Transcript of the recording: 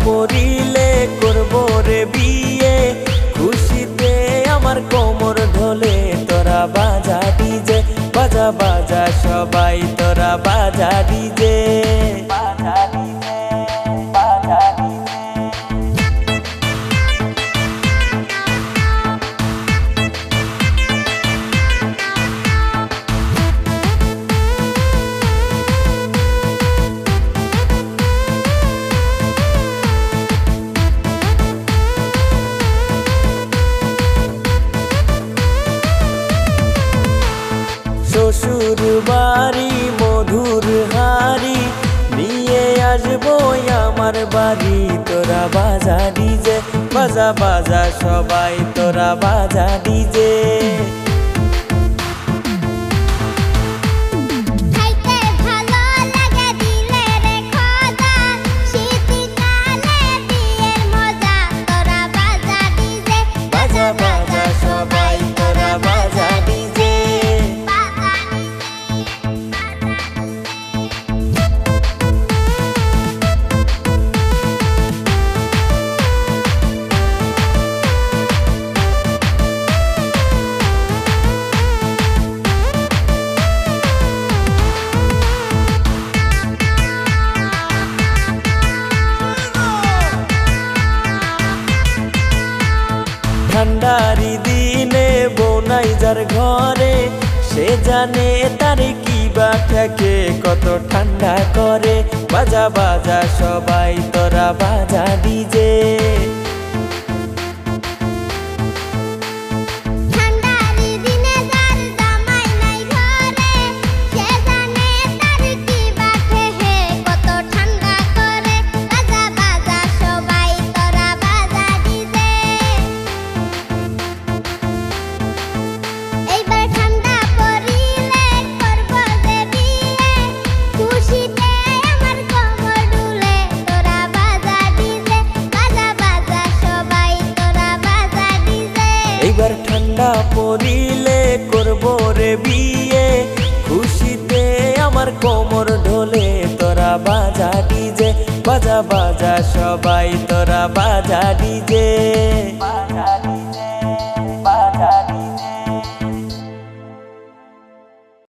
পরিলে করব রে বিয়ে, খুশিতে আমার কোমর ঢলে। তোরা বাজা ডিজে, বাজা বাজা সবাই তোরা বাজা ডিজে, বাজা ডিজে, বাজা ডিজে। শ্বশুর বাড়ি মধুর হাড়ি নিয়ে আসবো আমার বাড়ি। তোরা বাজা ডিজে, বাজা বাজা সবাই তোরা বাজা ডিজে। ঠান্ডারি দিনে বনাই যার ঘরে, সে জানে তার কি বা ঠেকে, কত ঠান্ডা করে। বাজা বাজা সবাই তোরা বাজা ডিজে। এবার ঠান্ডা পড়িলে করব রে বিয়ে, খুশিতে আমার কোমর ঢলে। তোরা বাজা ডিজে, বাজা বাজা সবাই তোরা বাজা ডিজে, বাজা ডিজে।